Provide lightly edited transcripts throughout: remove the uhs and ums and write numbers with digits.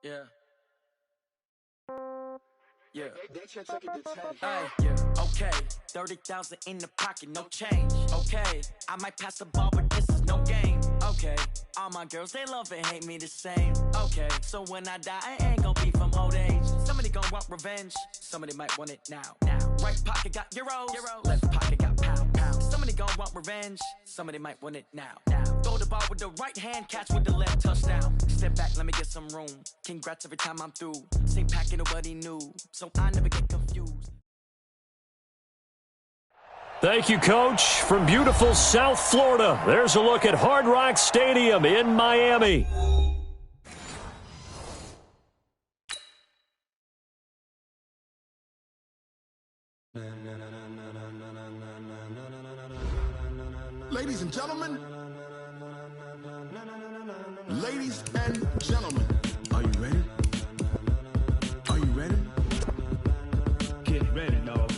Yeah. Yeah. Hey, Yeah. okay, 30,000 in the pocket, no change. Okay, I might pass the ball, but this is no game. Okay, all my girls, they love and hate me the same. Okay, so when I die, I ain't gon' be from old age. Somebody gon' want revenge, somebody might want it now. Right pocket got euros, left pocket got pound. Somebody gon' want revenge, somebody might want it now. Throw the ball with the right hand, catch with the left, touchdown. Step back, let me get some room. Congrats every time I'm through. Same packet, nobody knew, so I never get confused. Thank you, Coach. From beautiful South Florida, there's a look at Hard Rock Stadium in Miami. Ladies and gentlemen, ladies and gentlemen, are you ready? Are you ready? Get ready, dog.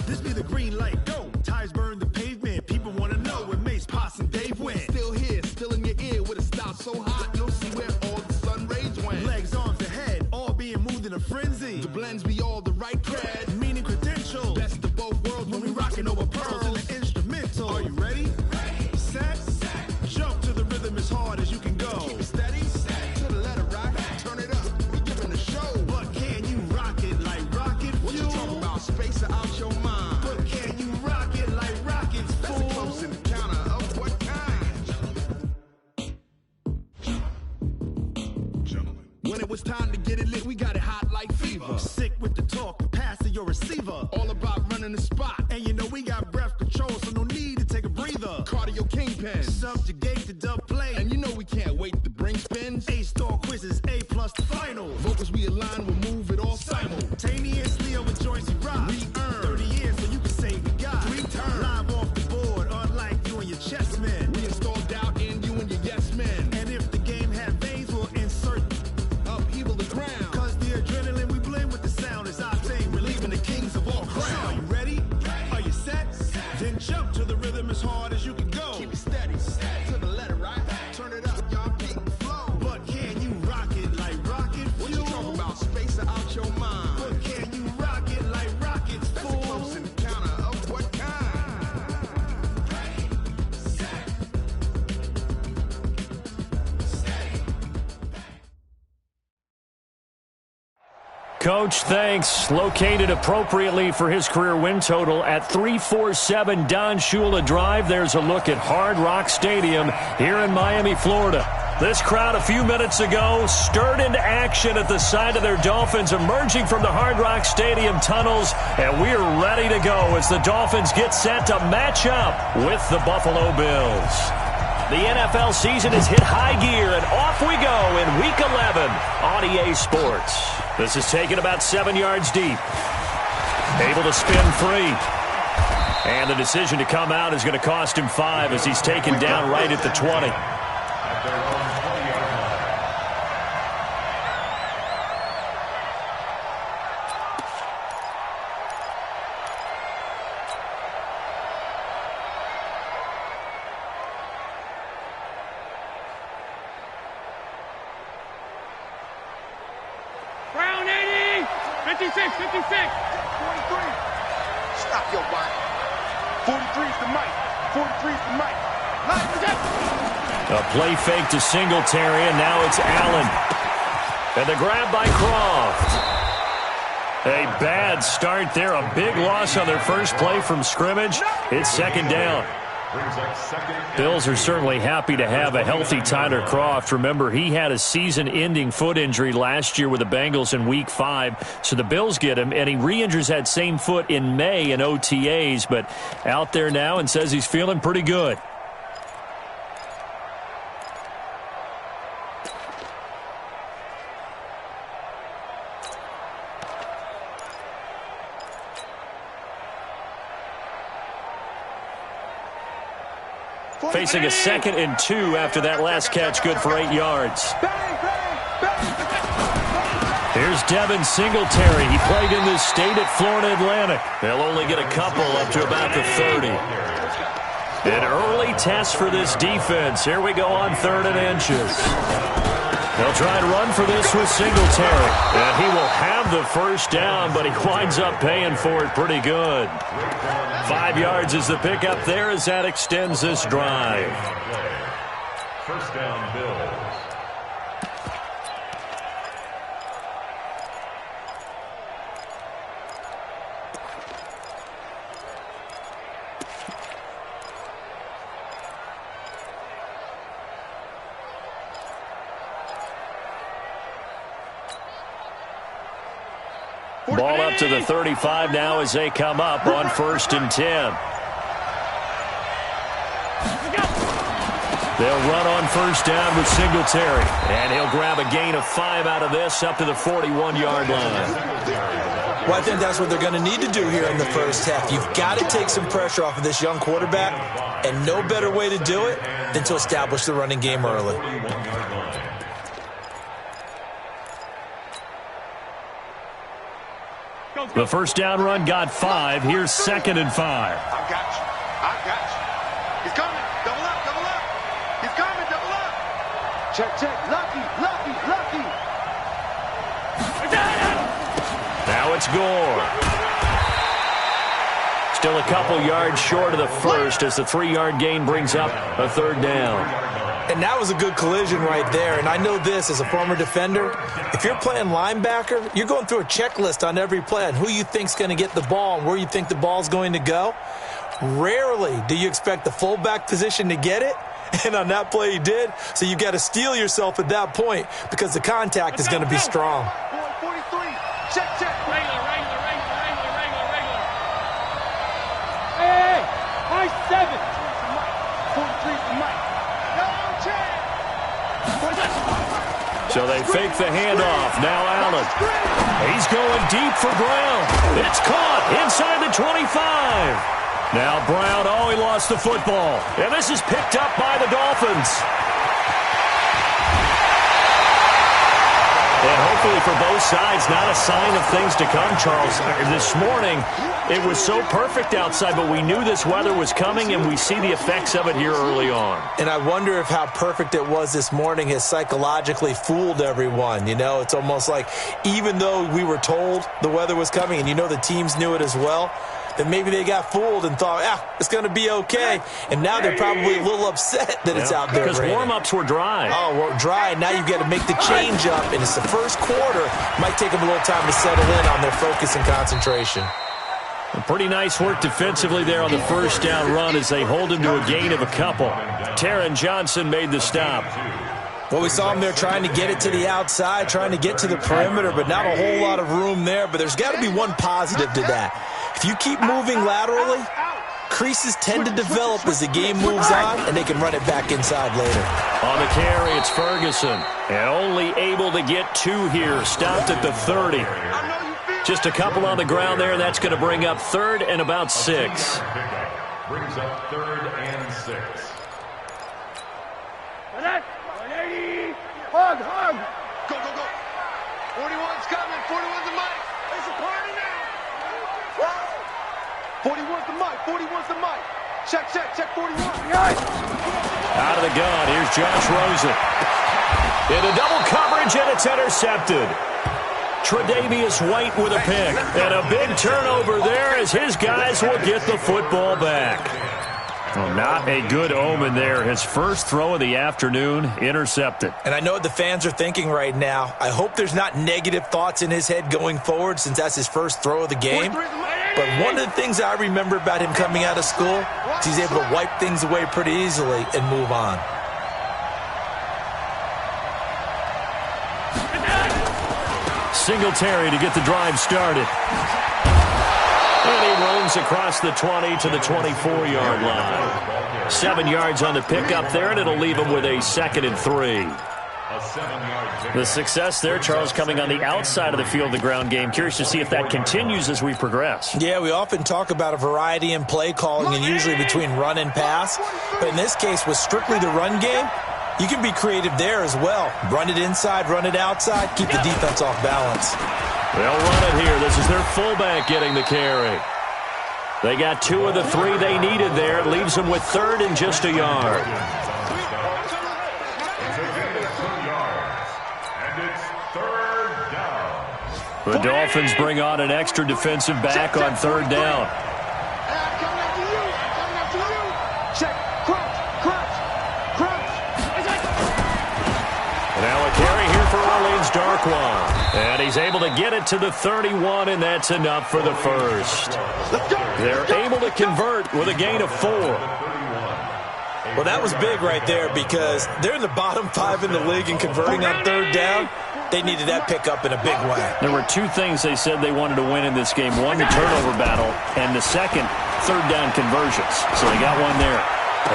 This be the green light, go. Tires burn the pavement. People want to know where Mace, Potts, and Dave went. Still here, still in your ear with a style so hot, you'll see where all the sun rays went. Legs, arms, and head, all being moved in a frenzy. The blends be all the right cred, meaning credentials. Best of both worlds when we rockin' over pearls in the instrumental. Are you ready? Set, jump to the rhythm as hard as you can go. Keep it steady, to the letter rock, turn it up, we giving a show. But can you rock it like rocket fuel? What you talking about, space or out your mind? But can you rock it like rockets, fool? That's a close encounter of what kind? Gentlemen. When it was time to get it lit, we got it hot like fever. Sick with the talk, pass to your receiver. All about running the spot. And you know we got breath control, so no need to take a breather. Cardio kingpin, subjugate the dub play. And you know we can't wait to bring spins. A-star quizzes, A+ the final. Vocals we align, we'll move it all simultaneously over joints we rock. We earn 30 years, so you can say we got 3 turns. Live off the board, unlike you and your chess men. We install doubt in you and your yes men. And if the game had veins, we'll insert upheaval the ground. Cause the adrenaline we blend with the sound is our thing, relieving the kings of all crowns. So are you ready? Are you set? Then jump to the rhythm as hard as you can go. Keep it steady, to the letter right. Turn it up, y'all keep the flow. But can you rock it like rocket fuel? What you talking about, space or out your mind? But can you rock it like rockets, fool? That's a close encounter of what kind? Coach, thanks. Located appropriately for his career win total at 347 Don Shula Drive, there's a look at Hard Rock Stadium here in Miami, Florida. This crowd a few minutes ago stirred into action at the side of their Dolphins emerging from the Hard Rock Stadium tunnels, and we're ready to go as the Dolphins get set to match up with the Buffalo Bills. The NFL season has hit high gear, and off we go in Week 11 on EA Sports. This is taken about 7 yards deep. Able to spin free. And the decision to come out is going to cost him 5 as he's taken down right at the 20. Brown 80! 56, 56! 43! Stop your whining. 43's the mic. 43's the mic. Line projection. A play fake to Singletary, and now it's Allen. And the grab by Croft. A bad start there. A big loss on their first play from scrimmage. It's second down. Bills are certainly happy to have a healthy Tyler Croft. Remember, he had a season-ending foot injury last year with the Bengals in Week 5. So the Bills get him, and he re-injures that same foot in May in OTAs. But out there now and says he's feeling pretty good. Facing a 2nd and 2 after that last catch, good for 8 yards. Here's Devin Singletary. He played in this state at Florida Atlantic. They'll only get a couple up to about the 30. An early test for this defense. Here we go on 3rd and inches. They'll try to run for this with Singletary. And he will have the first down, but he winds up paying for it pretty good. 5 yards is the pickup there as that extends this drive. First down, Bills. Ball up to the 35 now as they come up on 1st and 10. They'll run on 1st down with Singletary. And he'll grab a gain of 5 out of this up to the 41-yard line. Well, I think that's what they're going to need to do here in the first half. You've got to take some pressure off of this young quarterback, and no better way to do it than to establish the running game early. The first down run got 5. Here's 2nd and 5. I got you. I got you. He's coming. Double up, double up. He's coming, double up. Check, check. Lucky, lucky, lucky. Now it's Gore. Still a couple yards short of the first as the 3-yard gain brings up a 3rd down. And that was a good collision right there. And I know this as a former defender. If you're playing linebacker, you're going through a checklist on every play on who you think's going to get the ball and where you think the ball's going to go. Rarely do you expect the fullback position to get it. And on that play he did. So you got to steel yourself at that point because the contact is going to be strong. 43. Check, check. Regular. Hey, high 7. 43 for Mike. So they fake the handoff. Now Allen. He's going deep for Brown. It's caught inside the 25. Now Brown, he lost the football. And this is picked up by the Dolphins. And hopefully for both sides, not a sign of things to come, Charles. This morning, it was so perfect outside, but we knew this weather was coming, and we see the effects of it here early on. And I wonder if how perfect it was this morning has psychologically fooled everyone. You know, it's almost like even though we were told the weather was coming, and you know the teams knew it as well, that maybe they got fooled and thought, it's going to be okay. And now they're probably a little upset that it's out there. Because warm-ups were dry. Well, dry. Now you've got to make the change up, and it's the first quarter. Might take them a little time to settle in on their focus and concentration. Pretty nice work defensively there on the first down run as they hold him to a gain of a couple. Taron Johnson made the stop. Well, we saw him there trying to get it to the outside, trying to get to the perimeter, but not a whole lot of room there. But there's got to be one positive to that. If you keep moving laterally, creases tend to develop as the game moves on, and they can run it back inside later. On the carry, it's Ferguson. And only able to get 2 here. Stopped at the 30. Just a couple on the ground there, and that's going to bring up 3rd and about 6. Brings up 3rd and 6. Hug. Go. 41's coming. 41's the mic. It's a party now. 41's the mic. 41's the mic. Check. 41. Out of the gun, here's Josh Rosen. Into double coverage, and it's intercepted. Tre'Davious White with a pick. And a big turnover there as his guys will get the football back. Well, not a good omen there. His first throw of the afternoon intercepted. And I know what the fans are thinking right now. I hope there's not negative thoughts in his head going forward since that's his first throw of the game. But one of the things I remember about him coming out of school is he's able to wipe things away pretty easily and move on. Singletary to get the drive started. And he roams across the 20 to the 24-yard line. 7 yards on the pickup there, and it'll leave him with a 2nd and 3. A 7-yard pickup. The success there, Charles, coming on the outside of the field, the ground game. Curious to see if that continues as we progress. Yeah, we often talk about a variety in play calling and usually between run and pass. But in this case, with strictly the run game, you can be creative there as well. Run it inside, run it outside, keep the defense off balance. They'll run it here. This is their fullback getting the carry. They got 2 of the 3 they needed there. It leaves them with 3rd and just a yard. The Dolphins bring on an extra defensive back on 3rd down. Now a carry here for Orleans Darkwan. And he's able to get it to the 31, and that's enough for the first. They're able to convert with a gain of 4. Well, that was big right there because they're in the bottom 5 in the league in converting on 3rd down. They needed that pickup in a big way. There were 2 things they said they wanted to win in this game. One, the turnover battle, and the second, 3rd down conversions. So they got one there.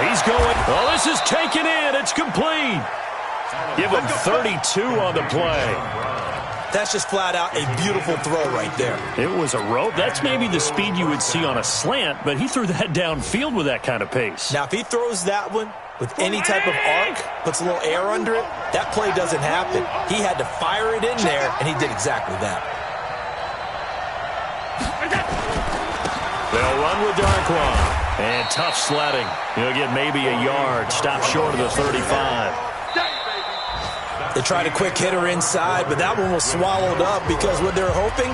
He's going. Oh, this is taken in. It's complete. Give him 32 on the play. That's just flat out a beautiful throw right there. It was a rope. That's maybe the speed you would see on a slant, but he threw that downfield with that kind of pace. Now, if he throws that one with any type of arc, puts a little air under it, that play doesn't happen. He had to fire it in there, and he did exactly that. They'll run with Darkwan. And tough sledding. He'll get maybe a yard. Stop short of the 35. They tried a quick hitter inside, but that one was swallowed up because what they're hoping,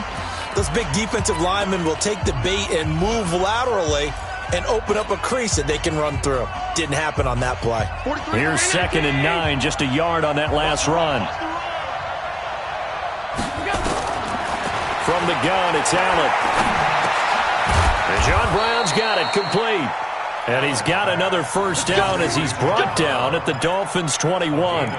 those big defensive linemen will take the bait and move laterally and open up a crease that they can run through. Didn't happen on that play. Here's 2nd and 9, just a yard on that last run. From the gun, it's Allen. And John Brown's got it complete. And he's got another first down as he's brought down at the Dolphins' 21.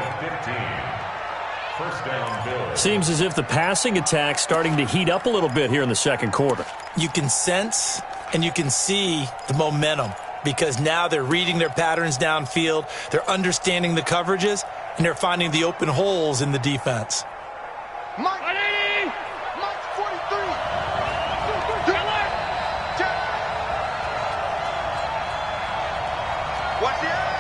Seems as if the passing attack's starting to heat up a little bit here in the second quarter. You can sense and you can see the momentum because now they're reading their patterns downfield, they're understanding the coverages, and they're finding the open holes in the defense. Mike 43. Watch the eye.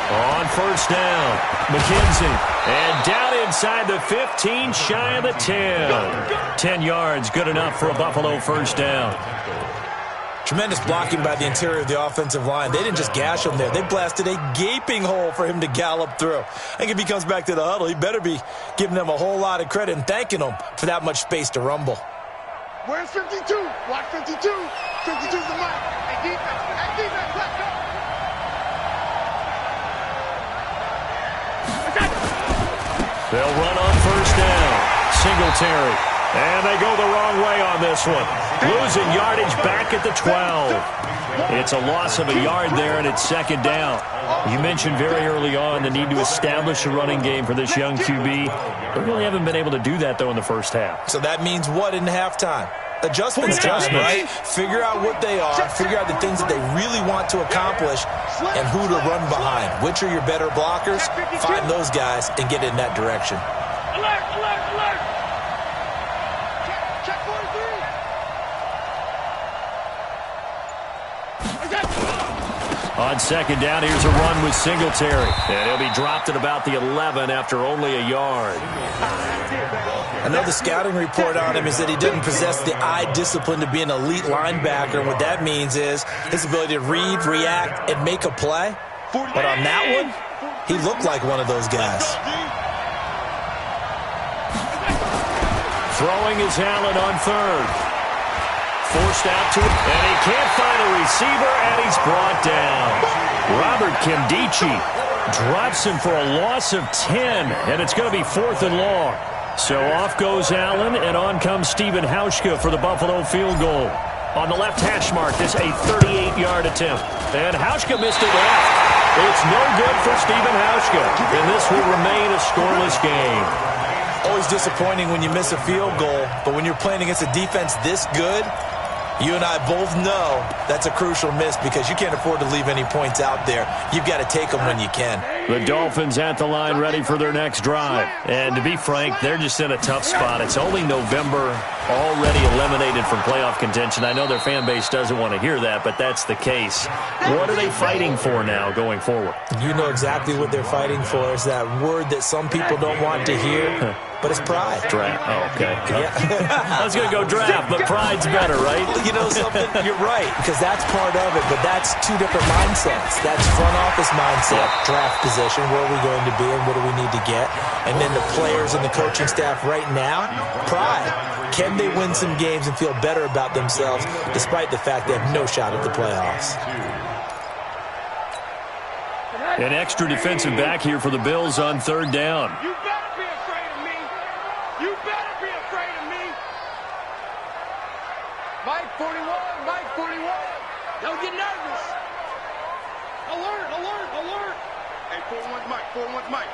On first down, McKenzie. And down inside the 15, shy of the 10. 10 yards, good enough for a Buffalo first down. Tremendous blocking by the interior of the offensive line. They didn't just gash him there. They blasted a gaping hole for him to gallop through. I think if he comes back to the huddle, he better be giving them a whole lot of credit and thanking them for that much space to rumble. Where's 52? Watch 52. 52's the mark. Hey, defense, let's go. They'll run on first down. Singletary. And they go the wrong way on this one. Losing yardage back at the 12. It's a loss of a yard there, and it's 2nd down. You mentioned very early on the need to establish a running game for this young QB. They really haven't been able to do that, though, in the first half. So that means what in halftime? Adjustments, right? Figure out what they are, figure out the things that they really want to accomplish, and who to run behind. Which are your better blockers? Find those guys and get in that direction. Alert, alert, alert! Check 43. On 2nd down, here's a run with Singletary. And he'll be dropped at about the 11 after only a yard. Another scouting report on him is that he didn't possess the eye discipline to be an elite linebacker. And what that means is his ability to read, react, and make a play. But on that one, he looked like one of those guys. Throwing is Allen on 3rd. Forced out to it, and he can't find a receiver, and he's brought down. Robert Kimdichie drops him for a loss of 10, and it's going to be 4th and long. So off goes Allen, and on comes Stephen Hauschka for the Buffalo field goal. On the left hash mark, this a 38-yard attempt. And Hauschka missed it left. It's no good for Stephen Hauschka, and this will remain a scoreless game. Always disappointing when you miss a field goal, but when you're playing against a defense this good, You and I both know that's a crucial miss because you can't afford to leave any points out there. You've got to take them when you can. The Dolphins at the line ready for their next drive. And to be frank, they're just in a tough spot. It's only November, already eliminated from playoff contention. I know their fan base doesn't want to hear that, but that's the case. What are they fighting for now going forward? You know exactly what they're fighting for. Is that word that some people don't want to hear, but it's pride. Draft. Oh, okay. Yeah. I was going to go draft, but pride's better, right? You know something? You're right, because that's part of it, but that's two different mindsets. That's front office mindset, draft position, where are we going to be and what do we need to get? And then the players and the coaching staff right now, pride. Can they win some games and feel better about themselves despite the fact they have no shot at the playoffs? An extra defensive back here for the Bills on third down. You better be afraid of me. You better be afraid of me. Mike 41, Mike 41. Don't get nervous. Alert, alert, alert. Hey, 4-1's Mike, 4-1's Mike.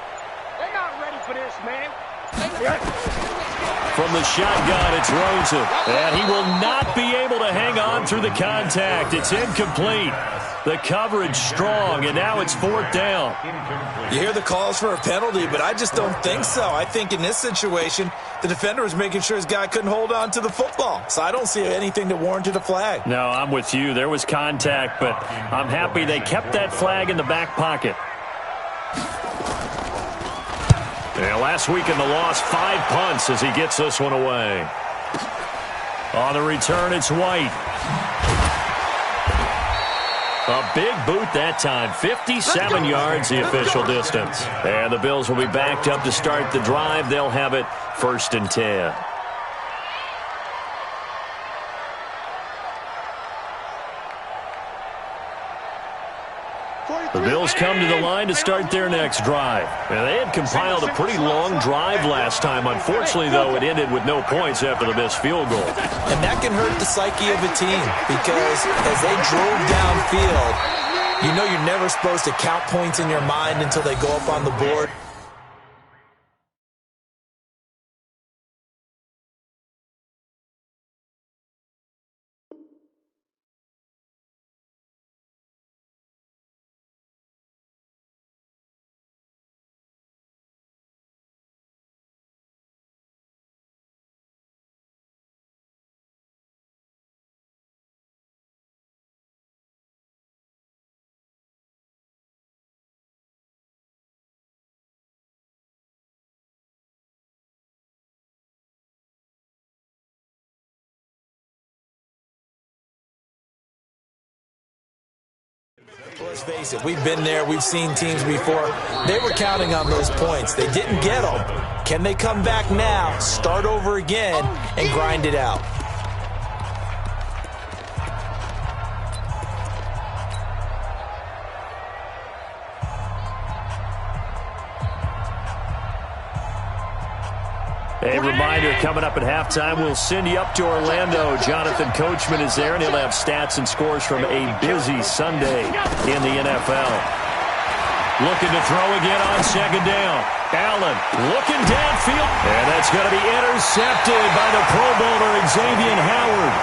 They're not ready for this, man. From the shotgun, it's Rosen. And he will not be able to hang on through the contact. It's incomplete. The coverage strong, and now it's fourth down. You hear the calls for a penalty, but I just don't think so. I think in this situation, the defender was making sure his guy couldn't hold on to the football. So I don't see anything that warranted a flag. No, I'm with you. There was contact, but I'm happy they kept that flag in the back pocket. Yeah, last week in the loss, 5 punts as he gets this one away. On the return, it's White. A big boot that time. 57 yards the official distance. And the Bills will be backed up to start the drive. They'll have it 1st and 10. The Bills come to the line to start their next drive. And they had compiled a pretty long drive last time. Unfortunately, though, it ended with no points after the missed field goal. And that can hurt the psyche of a team because as they drove downfield, you know you're never supposed to count points in your mind until they go up on the board. Let's face it, we've been there, we've seen teams before. They were counting on those points. They didn't get them. Can they come back now, start over again, and grind it out? A reminder, coming up at halftime, we'll send you up to Orlando. Jonathan Coachman is there, and he'll have stats and scores from a busy Sunday in the NFL. Looking to throw again on second down. Allen looking downfield, and that's going to be intercepted by the Pro Bowler Xavier Howard.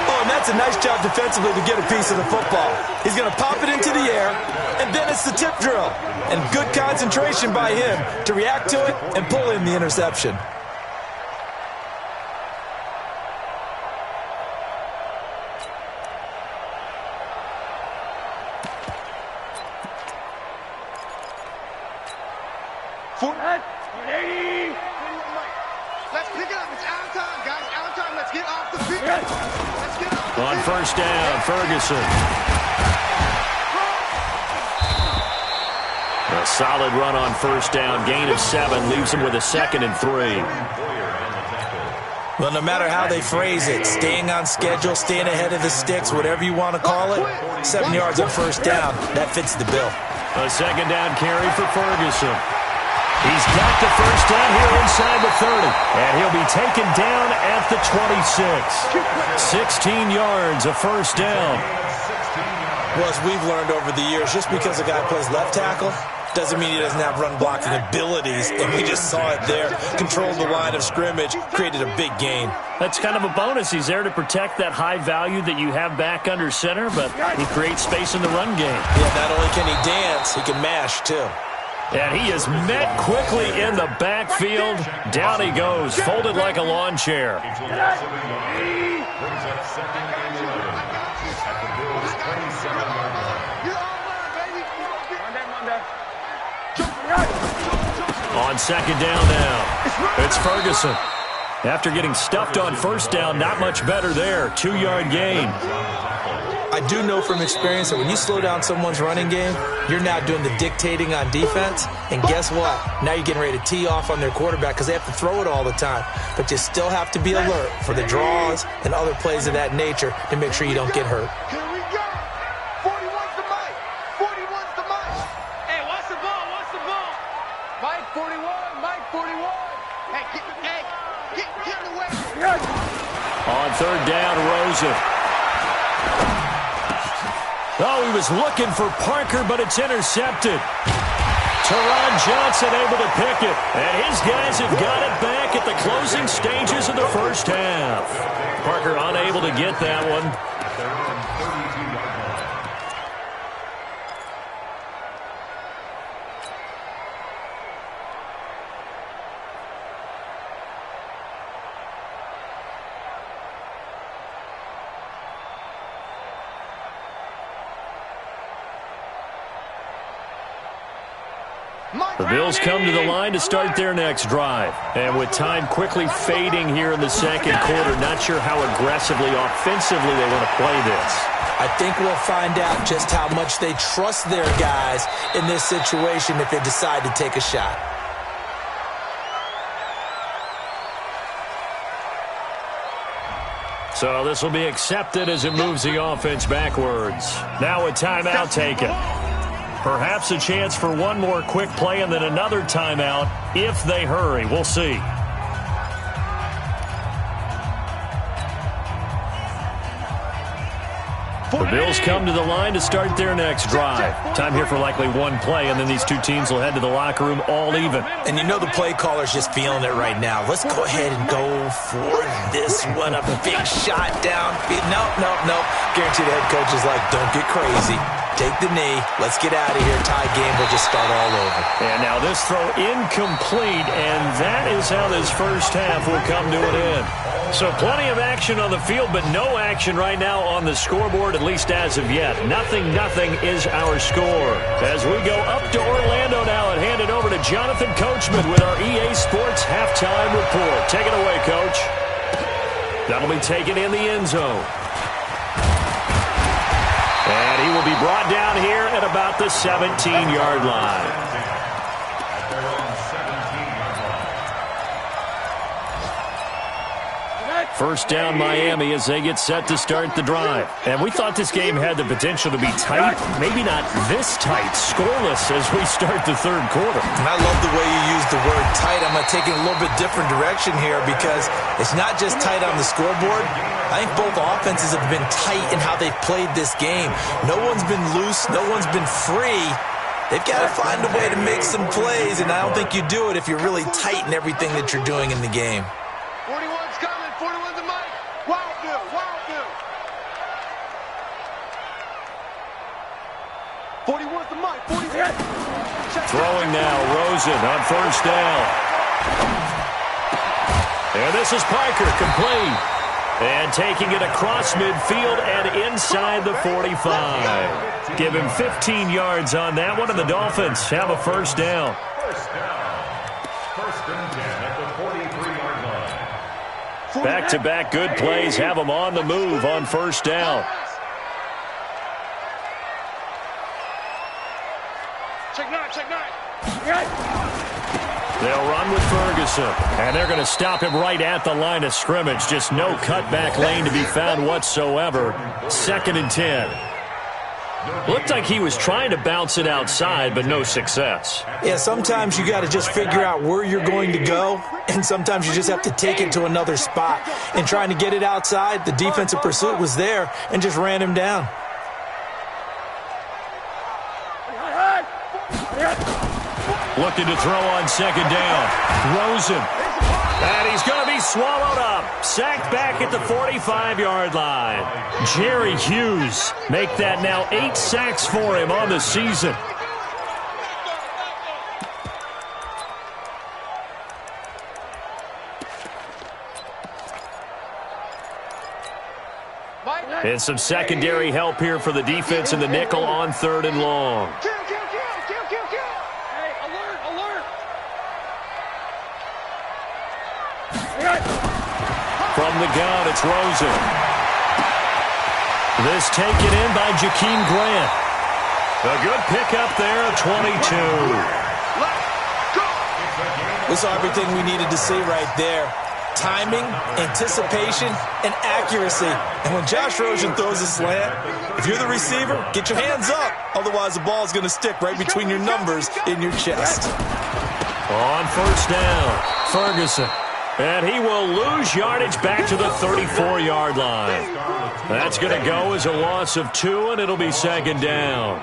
Oh, and that's a nice job defensively to get a piece of the football. He's going to pop it into the air, and then it's the tip drill. And good concentration by him to react to it and pull in the interception. Let's pick it up. It's out of time, guys. Out of time. Let's get off the field. Let's get off the On first down, Ferguson. A solid run on first down. Gain of 7 leaves him with a 2nd and 3. Well, no matter how they phrase it, staying on schedule, staying ahead of the sticks, whatever you want to call it, 7 yards on first down, that fits the bill. A second down carry for Ferguson. He's got the first down here inside the 30. And he'll be taken down at the 26. 16 yards, a first down. Well, as we've learned over the years, just because a guy plays left tackle, doesn't mean he doesn't have run-blocking abilities, and we just saw it there. Controlled the line of scrimmage, created a big gain. That's kind of a bonus. He's there to protect that high value that you have back under center, but he creates space in the run game. Yeah, not only can he dance, he can mash, too. And he is met quickly in the backfield. Down he goes, folded like a lawn chair. Brings up second and 11 at the Bills' 27-yard line. On second down now, it's Ferguson. After getting stuffed on first down, not much better there. 2-yard gain. I do know from experience that when you slow down someone's running game, you're now doing the dictating on defense. And guess what? Now you're getting ready to tee off on their quarterback because they have to throw it all the time. But you still have to be alert for the draws and other plays of that nature to make sure you don't get hurt. Here we go. 41's the mic. 41's the mic. Hey, watch the ball, watch the ball. Mike 41, Mike 41. Hey, get in the way. On third down, Rosen. Oh, he was looking for Parker, but it's intercepted. Teron Johnson able to pick it. And his guys have got it back at the closing stages of the first half. Parker unable to get that one. The Bills come to the line to start their next drive. And with time quickly fading here in the second quarter, not sure how aggressively, offensively they want to play this. I think we'll find out just how much they trust their guys in this situation if they decide to take a shot. So this will be accepted as it moves the offense backwards. Now a timeout taken. Perhaps a chance for one more quick play and then another timeout if they hurry. We'll see. The Bills come to the line to start their next drive. Time here for likely one play, and then these two teams will head to the locker room all even. And you know the play caller's just feeling it right now. Let's go ahead and go for this one. A big shot down. Nope. Guarantee the head coach is like, don't get crazy. Take the knee. Let's get out of here. Tie game will just start all over. And now this throw incomplete, and that is how this first half will come to an end. So plenty of action on the field, but no action right now on the scoreboard, at least as of yet. Nothing is our score. As we go up to Orlando now and hand it over to Jonathan Coachman with our EA Sports Halftime Report. Take it away, Coach. That'll be taken in the end zone. And he will be brought down here at about the 17-yard line. First down Miami as they get set to start the drive. And we thought this game had the potential to be tight. Maybe not this tight, scoreless as we start the third quarter. And I love the way you use the word tight. I'm going to take it a little bit different direction here because it's not just tight on the scoreboard. I think both offenses have been tight in how they've played this game. No one's been loose. No one's been free. They've got to find a way to make some plays, and I don't think you do it if you're really tight in everything that you're doing in the game. 41's coming. 41's the mic. Wildville. 41's the mic. 41. Throwing now, Rosen on first down. And this is Parker, complete. And taking it across midfield and inside the 45. Give him 15 yards on that one, and the Dolphins have a first down. First and 10 at the 43-yard line. Back-to-back good plays have them on the move on first down. Check nine. They'll run with Ferguson, and they're going to stop him right at the line of scrimmage. Just no cutback lane to be found whatsoever. Second and 10. Looked like he was trying to bounce it outside, but no success. Yeah, sometimes you got to just figure out where you're going to go, and sometimes you just have to take it to another spot. And trying to get it outside, the defensive pursuit was there and just ran him down. looking to throw on second down. Rosen. And he's going to be swallowed up. Sacked back at the 45-yard line. Jerry Hughes make that now 8 sacks for him on the season. And some secondary help here for the defense in the nickel on 3rd and long. Hey, alert, alert. From the gun, it's Rosen. This taken in by Jakeem Grant. A good pickup there, 22. We saw everything we needed to see right there. Timing, anticipation, and accuracy. And when Josh Rosen throws a slant, if you're the receiver, get your hands up. Otherwise, the ball's going to stick right between your numbers in your chest. On 1st down, Ferguson. And he will lose yardage back to the 34-yard line. That's going to go as a loss of 2, and it'll be 2nd down.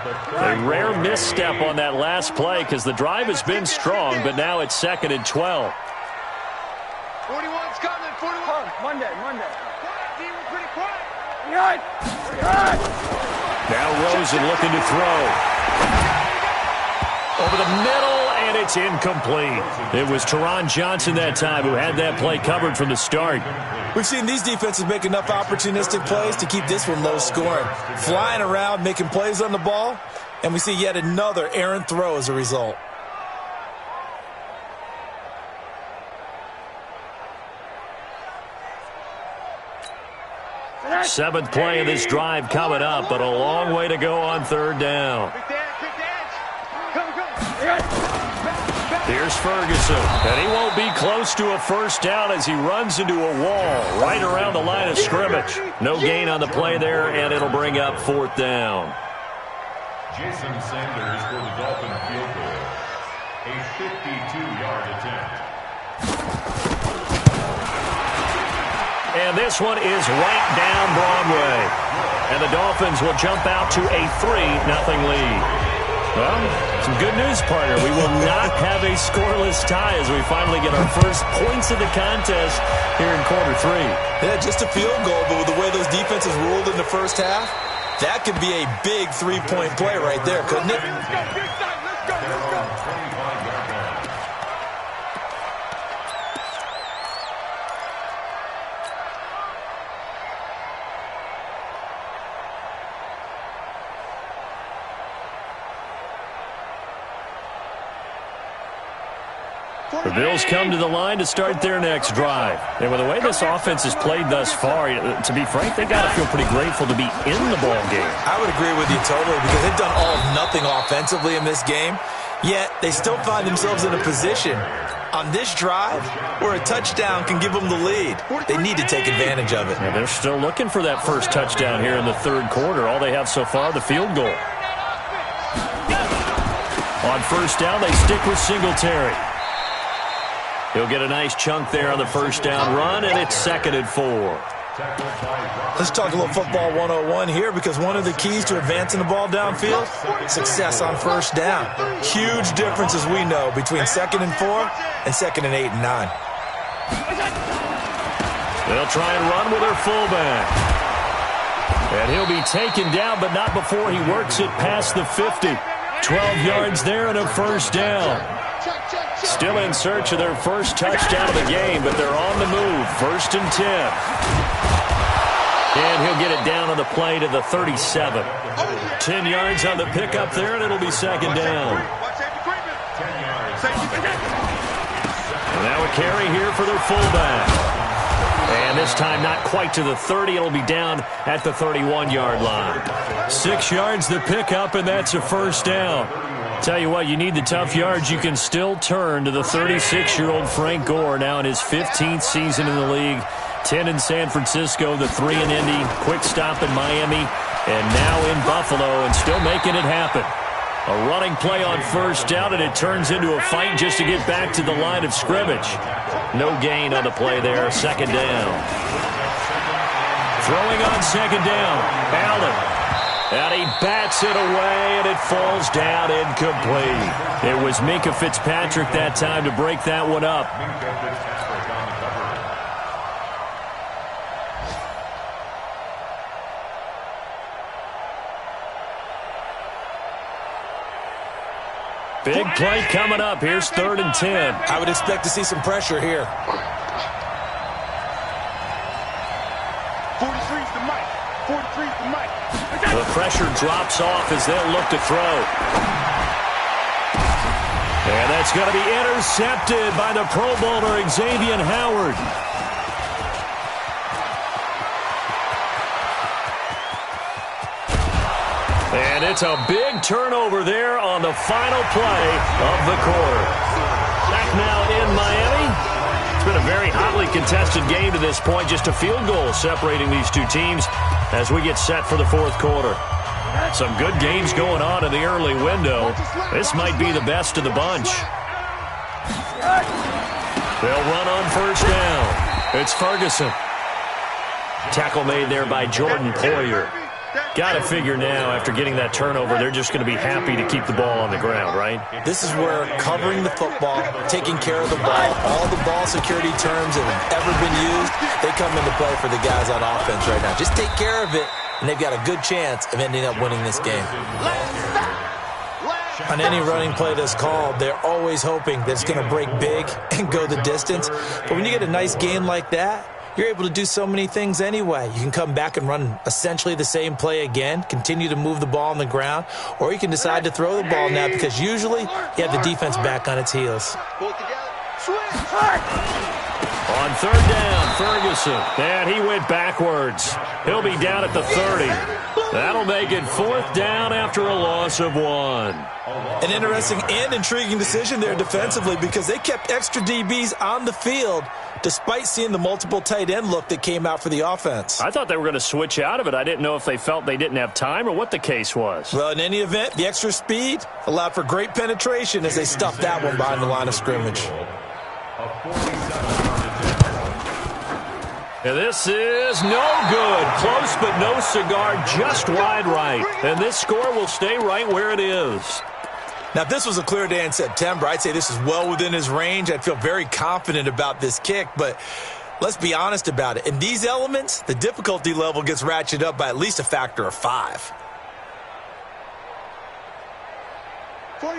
A rare misstep on that last play because the drive has been strong, but now it's 2nd and 12. 41's coming, 41. Monday. Quiet, team, we're pretty quiet. Now Rosen looking to throw. Over the middle, and it's incomplete. It was Teron Johnson that time who had that play covered from the start. We've seen these defenses make enough opportunistic plays to keep this one low scoring. Flying around, making plays on the ball, and we see yet another errant throw as a result. Seventh play of this drive coming up, but a long way to go on 3rd down. Here's Ferguson, and he won't be close to a 1st down as he runs into a wall right around the line of scrimmage. No gain on the play there, and it'll bring up 4th down. Jason Sanders for the Dolphin field goal. A 52-yard attempt. And this one is right down Broadway. And the Dolphins will jump out to a 3-0 lead. Well, some good news, partner. We will not have a scoreless tie as we finally get our first points of the contest here in quarter 3. Yeah, just a field goal, but with the way those defenses ruled in the first half, that could be a big 3-point play right there, couldn't it? Let's go. The Bills come to the line to start their next drive. And with the way this offense has played thus far, to be frank, they've got to feel pretty grateful to be in the ball game. I would agree with you totally because they've done all of nothing offensively in this game, yet they still find themselves in a position on this drive where a touchdown can give them the lead. They need to take advantage of it. And they're still looking for that first touchdown here in the 3rd quarter. All they have so far, the field goal. On 1st down, they stick with Singletary. He'll get a nice chunk there on the 1st down run, and it's 2nd and 4. Let's talk a little football 101 here because one of the keys to advancing the ball downfield, success on 1st down. Huge difference, as we know, between 2nd and 4 and 2nd and 8 and 9. They'll try and run with their fullback. And he'll be taken down, but not before he works it past the 50. 12 yards there and a 1st down. Still in search of their first touchdown of the game, but they're on the move. 1st and 10. And he'll get it down on the play to the 37. 10 yards on the pickup there, and it'll be 2nd down. And now a carry here for their fullback. And this time not quite to the 30. It'll be down at the 31-yard line. 6 yards the pickup, and that's a 1st down. Tell you what, you need the tough yards. You can still turn to the 36-year-old Frank Gore, now in his 15th season in the league. 10 in San Francisco, the 3 in Indy, quick stop in Miami, and now in Buffalo, and still making it happen. A running play on 1st down, and it turns into a fight just to get back to the line of scrimmage. No gain on the play there, 2nd down. Throwing on 2nd down, Allen. And he bats it away, and it falls down incomplete. It was Minkah Fitzpatrick that time to break that one up. Minkah Fitzpatrick on the cover. Big play coming up. Here's 3rd and 10. I would expect to see some pressure here. 43's the mic. 43's the mic. The pressure drops off as they'll look to throw. And that's going to be intercepted by the Pro Bowler, Xavier Howard. And it's a big turnover there on the final play of the quarter. Back now in Miami. It's been a very hotly contested game to this point. Just a field goal separating these two teams as we get set for the 4th quarter. Some good games going on in the early window. This might be the best of the bunch. They'll run on 1st down. It's Ferguson. Tackle made there by Jordan Poyer. Got to figure now, after getting that turnover, they're just going to be happy to keep the ball on the ground, right? This is where covering the football, taking care of the ball, all the ball security terms that have ever been used, they come into play for the guys on offense right now. Just take care of it, and they've got a good chance of ending up winning this game. On any running play that's called, they're always hoping that it's going to break big and go the distance. But when you get a nice game like that, you're able to do so many things anyway. You can come back and run essentially the same play again, continue to move the ball on the ground, or you can decide to throw the ball now because usually you have the defense back on its heels. On 3rd down, Ferguson. And he went backwards. He'll be down at the 30. That'll make it 4th down after a loss of 1. An interesting and intriguing decision there defensively because they kept extra DBs on the field despite seeing the multiple tight end look that came out for the offense. I thought they were going to switch out of it. I didn't know if they felt they didn't have time or what the case was. Well, in any event, the extra speed allowed for great penetration as they stuffed that one behind the line of scrimmage. And this is no good. Close but no cigar, just wide right. And this score will stay right where it is. Now, if this was a clear day in September, I'd say this is well within his range. I'd feel very confident about this kick, but let's be honest about it. In these elements, the difficulty level gets ratcheted up by at least a factor of 5.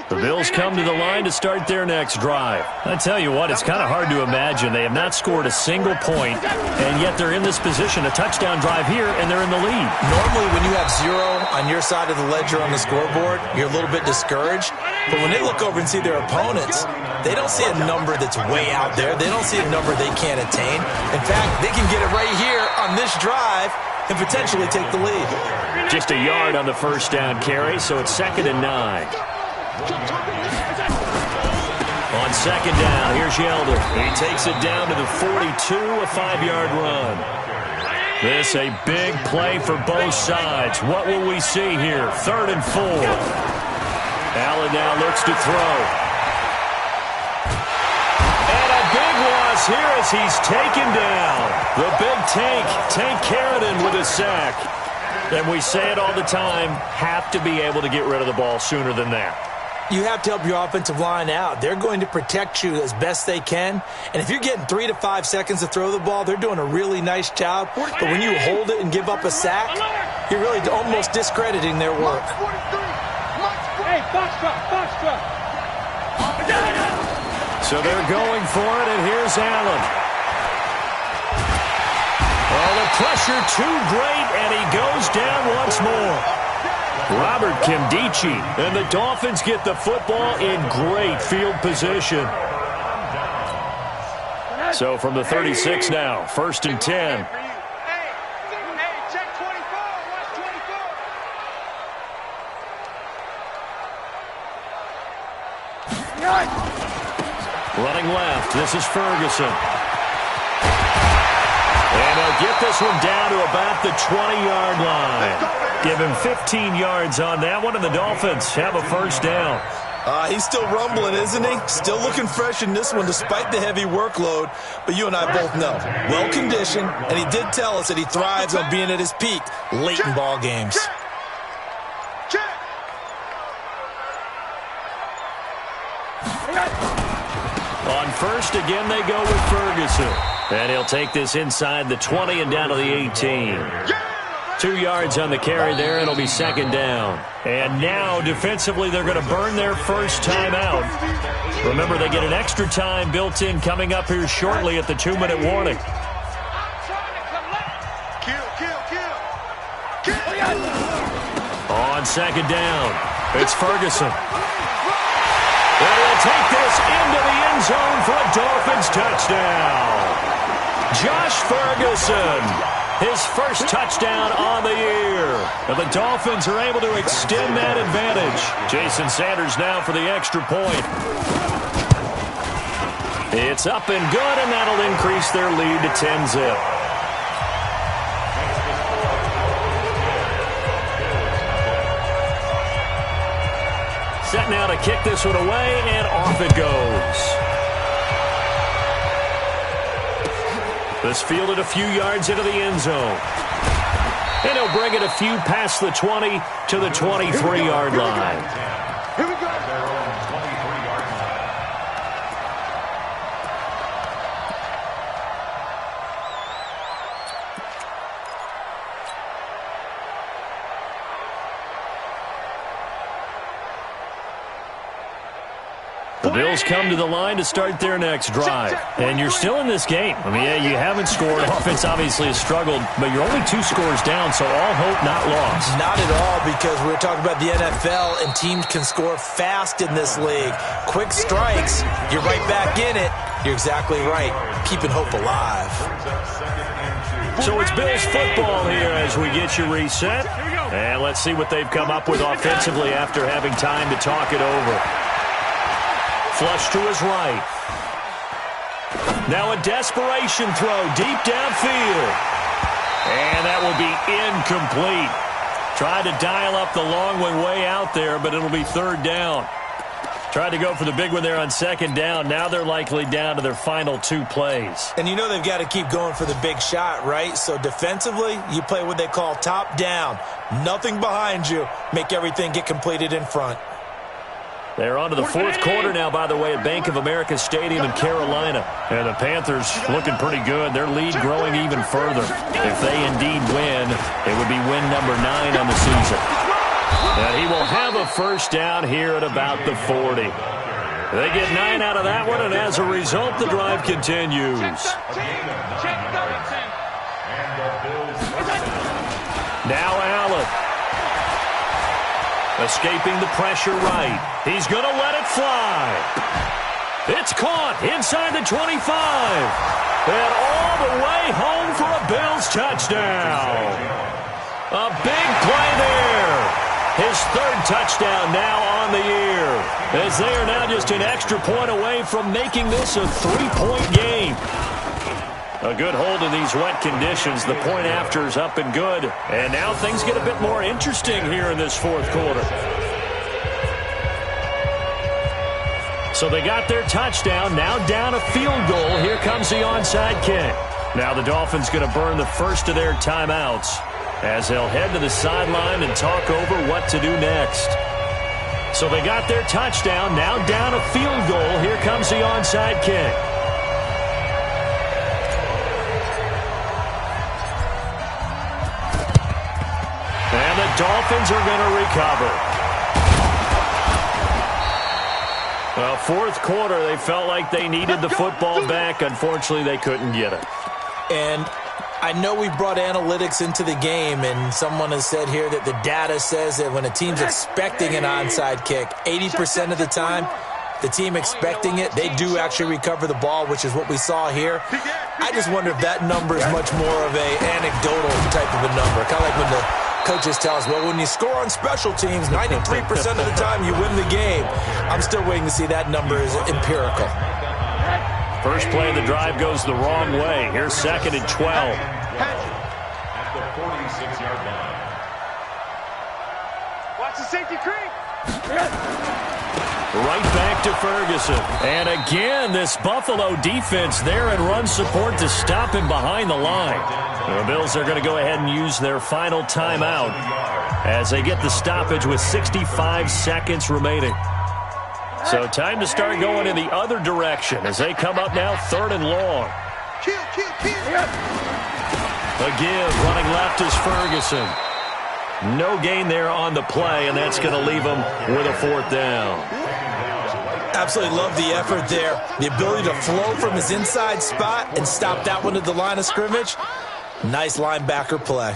The Bills come to the line to start their next drive. I tell you what, it's kind of hard to imagine. They have not scored a single point, and yet they're in this position, a touchdown drive here, and they're in the lead. Normally, when you have 0 on your side of the ledger on the scoreboard, you're a little bit discouraged. But when they look over and see their opponents, they don't see a number that's way out there. They don't see a number they can't attain. In fact, they can get it right here on this drive and potentially take the lead. Just a yard on the 1st down carry, so it's 2nd and 9. On 2nd down, here's Yeldon. He takes it down to the 42, a 5-yard run. This a big play for both sides. What will we see here? 3rd and 4. Allen now looks to throw. And a big loss here as he's taken down. The big Tank Carradine with a sack. And we say it all the time, have to be able to get rid of the ball sooner than that. You have to help your offensive line out. They're going to protect you as best they can. And if you're getting 3 to 5 seconds to throw the ball, they're doing a really nice job. But when you hold it and give up a sack, you're really almost discrediting their work. Hey, box drop. So they're going for it, and here's Allen. Oh, the pressure too great, and he goes down once more. Robert Kimdichie, and the Dolphins get the football in great field position. So from the 36 now, 1st and 10. Hey, check 24. Watch 24. Running left, this is Ferguson. And they'll get this one down to about the 20-yard line. Give him 15 yards on that one, and the Dolphins have a 1st down. He's still rumbling, isn't he? Still looking fresh in this one despite the heavy workload. But you and I both know, well-conditioned, and he did tell us that he thrives on being at his peak late in ball games. first. Again, they go with Ferguson. And he'll take this inside the 20 and down to the 18. 2 yards on the carry there. It'll be second down. And now, defensively, they're going to burn their first timeout. Remember, they get an extra time built in coming up here shortly at the 2-minute warning. On second down, it's Ferguson. And he'll take this into the end zone for a Dolphins touchdown. Josh Ferguson, his first touchdown on the year. And the Dolphins are able to extend that advantage. Jason Sanders now for the extra point. It's up and good, and that'll increase their lead to 10-zip. Set now to kick this one away, and off it goes. This fielded a few yards into the end zone. And he'll bring it a few past the 20 to the 23-yard line. Here we go. The Bills come to the line to start their next drive. And you're still in this game. I mean, yeah, you haven't scored. Offense obviously has struggled, but you're only 2 scores down, so all hope not lost. Not at all, because we're talking about the NFL, and teams can score fast in this league. Quick strikes, you're right back in it. You're exactly right. Keeping hope alive. So it's Bills football here as we get you reset. And let's see what they've come up with offensively after having time to talk it over. Flush to his right. Now a desperation throw deep downfield. And that will be incomplete. Tried to dial up the long one way out there, but it'll be third down. Tried to go for the big one there on second down. Now they're likely down to their final 2 plays. And you know they've got to keep going for the big shot, right? So defensively, you play what they call top down. Nothing behind you. Make everything get completed in front. They're on to the fourth quarter now, by the way, at Bank of America Stadium in Carolina. And the Panthers looking pretty good. Their lead growing even further. If they indeed win, it would be win number 9 on the season. And he will have a first down here at about the 40. They get 9 out of that one, and as a result, the drive continues. Now Allen. Escaping the pressure right. He's going to let it fly. It's caught inside the 25. And all the way home for a Bills touchdown. A big play there. His 3rd touchdown now on the year. As they are now just an extra point away from making this a 3-point game. A good hold in these wet conditions. The point after is up and good. And now things get a bit more interesting here in this fourth quarter. So they got their touchdown. Now down a field goal. Here comes the onside kick. Now the Dolphins going to burn the first of their timeouts as they'll head to the sideline and talk over what to do next. So they got their touchdown. Now down a field goal. Here comes the onside kick. And the Dolphins are going to recover. Well, fourth quarter, they felt like they needed the football back. Unfortunately, they couldn't get it. And I know we brought analytics into the game, and someone has said here that the data says that when a team's expecting an onside kick, 80% of the time, the team expecting it, they do actually recover the ball, which is what we saw here. I just wonder if that number is much more of a anecdotal type of a number. Kind of like when the coaches tell us, well, when you score on special teams, 93% of the time you win the game. I'm still waiting to see that number is empirical. First play of the drive goes the wrong way. Here's 2nd and 12. At the 46-yard line. Watch the safety creep. Right back to Ferguson. And again, this Buffalo defense there in run support to stop him behind the line. The Bills are going to go ahead and use their final timeout as they get the stoppage with 65 seconds remaining. So time to start going in the other direction as they come up now 3rd and long. A give, running left is Ferguson. No gain there on the play, and that's going to leave them with a 4th down. Absolutely love the effort there. The ability to flow from his inside spot and stop that one at the line of scrimmage. Nice linebacker play.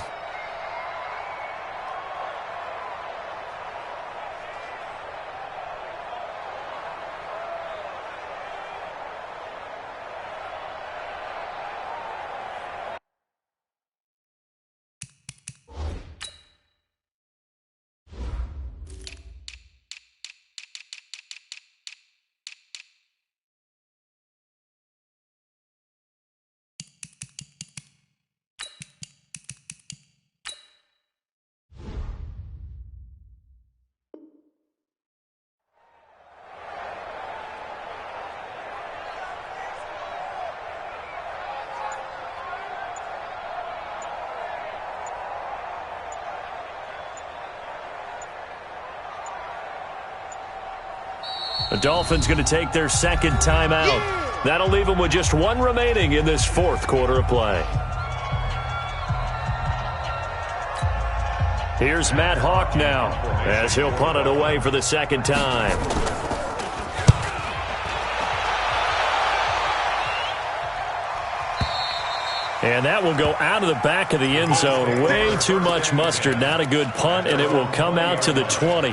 The Dolphins going to take their 2nd timeout. That'll leave them with just 1 remaining in this 4th quarter of play. Here's Matt Hawk now as he'll punt it away for the 2nd time. And that will go out of the back of the end zone. Way too much mustard. Not a good punt, and it will come out to the 20.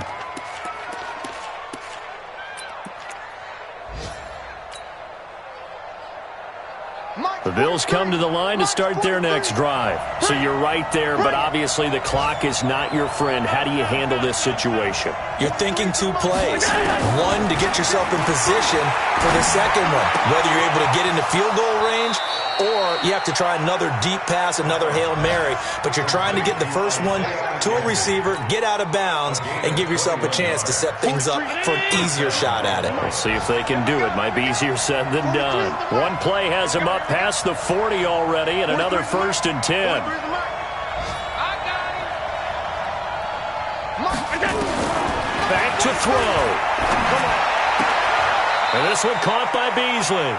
The Bills come to the line to start their next drive. So you're right there, but obviously the clock is not your friend. How do you handle this situation? You're thinking 2 plays. One, to get yourself in position for the second one, whether you're able to get into field goal range or you have to try another deep pass, another Hail Mary. But you're trying to get the first one to a receiver, get out of bounds, and give yourself a chance to set things up for an easier shot at it. We'll see if they can do it. Might be easier said than done. One play has him up past the 40 already, and another 1st and 10. Back to throw. And this one caught by Beasley.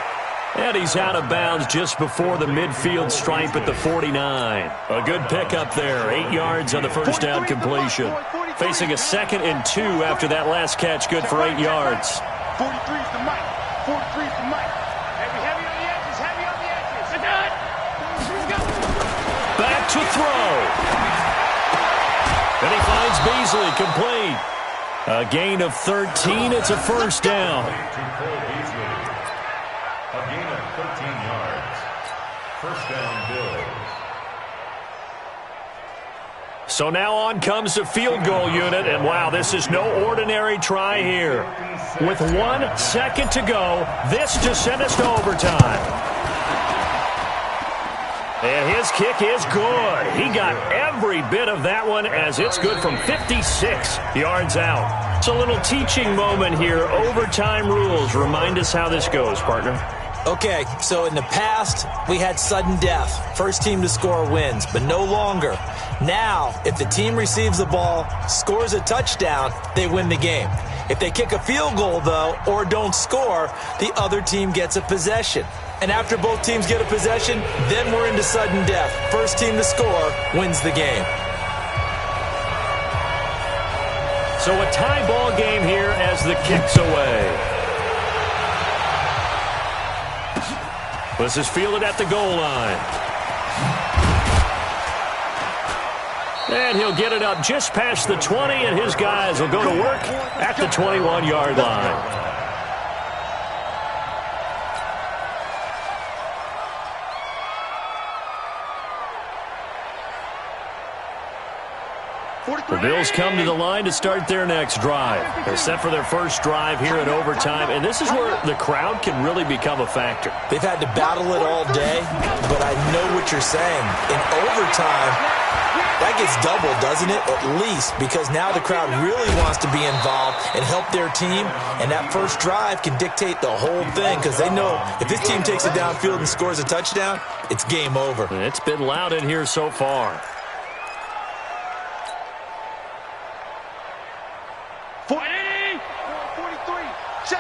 And he's out of bounds just before the midfield stripe at the 49. A good pickup there. 8 yards on the 1st down completion. Facing a 2nd and 2 after that last catch. Good for 8 yards. 43's the mic. 43's the mic. Heavy on the edges. Heavy on the edges. Back to throw. And he finds Beasley complete. A gain of 13. It's a 1st down. A gain of 13 yards. 1st down, Bills. So now on comes the field goal unit, and wow, this is no ordinary try here. With 1 second to go, this to send us to overtime. And his kick is good. He got every bit of that one as it's good from 56 yards out. It's a little teaching moment here. Overtime rules. Remind us how this goes, partner. Okay, so in the past, we had sudden death. First team to score wins, but no longer. Now, if the team receives the ball, scores a touchdown, they win the game. If they kick a field goal, though, or don't score, the other team gets a possession. And after both teams get a possession, then we're into sudden death. First team to score wins the game. So a tie ball game here as the kick's away. This is fielded at the goal line. And he'll get it up just past the 20, and his guys will go to work at the 21-yard line. The Bills come to the line to start their next drive. They're set for their first drive here in overtime, and this is where the crowd can really become a factor. They've had to battle it all day, but I know what you're saying. In overtime, that gets doubled, doesn't it? At least, because now the crowd really wants to be involved and help their team, and that first drive can dictate the whole thing because they know if this team takes it downfield and scores a touchdown, it's game over. It's been loud in here so far. 43, check.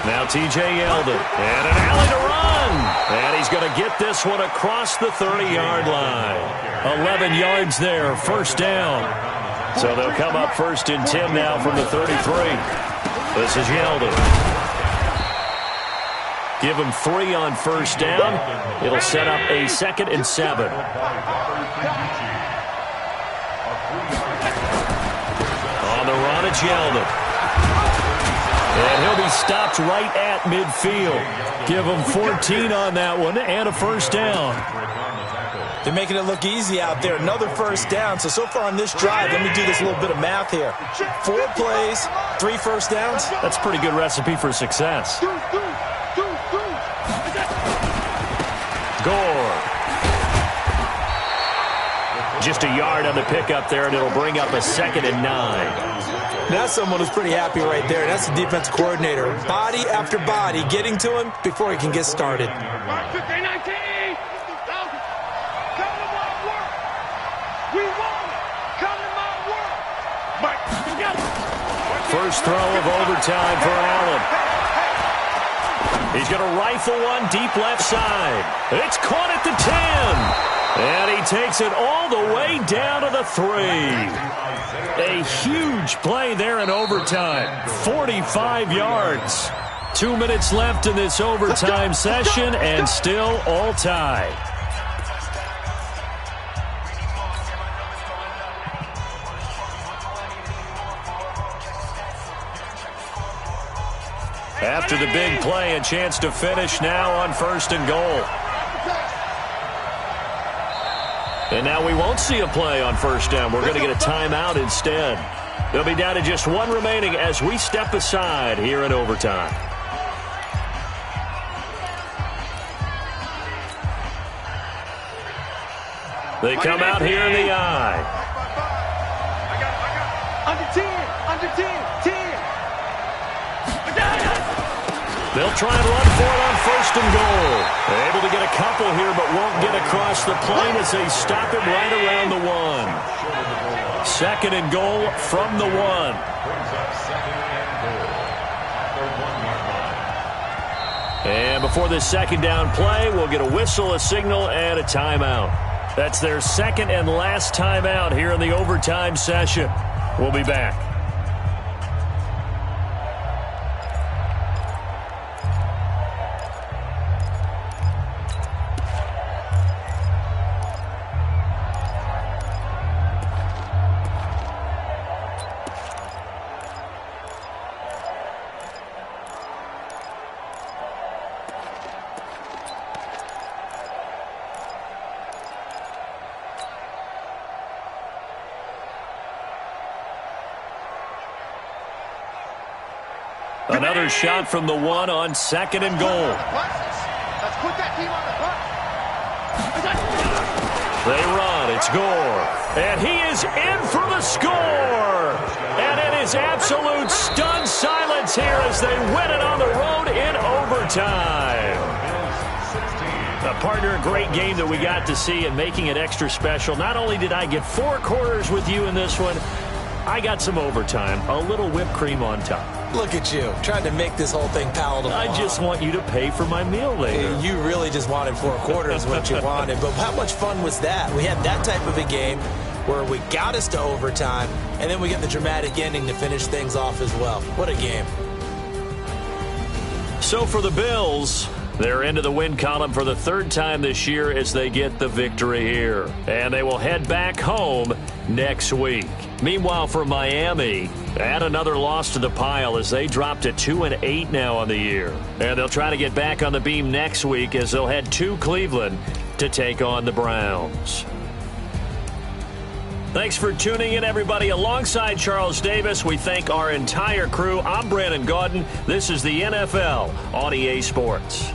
Now T.J. Yeldon, and an alley to run. And he's going to get this one across the 30-yard line. 11 yards there, first down. So they'll come up 1st and 10 now from the 33. This is Yeldon. Give him 3 on first down. It'll set up a 2nd and 7. On the run, it's Yeldon. And he'll be stopped right at midfield. Give him 14 on that one and a first down. They're making it look easy out there. Another first down. So far on this drive, let me do this little bit of math here. 4 plays, 3 first downs. That's a pretty good recipe for success. Gore. Just a yard on the pickup there, and it'll bring up a 2nd and 9. That's someone who's pretty happy right there. That's the defense coordinator. Body after body, getting to him before he can get started. First throw of overtime for Allen. He's going to rifle one deep left side. It's caught at the 10. And he takes it all the way down to the 3. A huge play there in overtime. 45 yards. 2 minutes left in this overtime session, and still all tied. After the big play, a chance to finish now on 1st and goal. And now we won't see a play on first down. We're going to get a timeout instead. They'll be down to just 1 remaining as we step aside here in overtime. They come out here in the eye. Under 10. They'll try and run for it on 1st and goal. They're able to get a couple here, but won't get across the plane as they stop it right around the 1. 2nd and goal from the 1. And before this 2nd down play, we'll get a whistle, a signal, and a timeout. That's their 2nd and last timeout here in the overtime session. We'll be back. Another shot from the 1 on 2nd and goal. Let's put that team on the bus. They run. It's Gore. And he is in for the score. And it is absolute stunned silence here as they win it on the road in overtime. Partner, a great game that we got to see and making it extra special. Not only did I get 4 quarters with you in this one, I got some overtime, a little whipped cream on top. Look at you, trying to make this whole thing palatable. I just want you to pay for my meal later. You really just wanted 4 quarters what you wanted. But how much fun was that? We had that type of a game where we got us to overtime, and then we get the dramatic ending to finish things off as well. What a game. So for the Bills, they're into the win column for the 3rd time this year as they get the victory here. And they will head back home next week. Meanwhile, for Miami, add another loss to the pile as they drop to 2-8 now on the year. And they'll try to get back on the beam next week as they'll head to Cleveland to take on the Browns. Thanks for tuning in, everybody. Alongside Charles Davis, we thank our entire crew. I'm Brandon Gaudin. This is the NFL on EA Sports.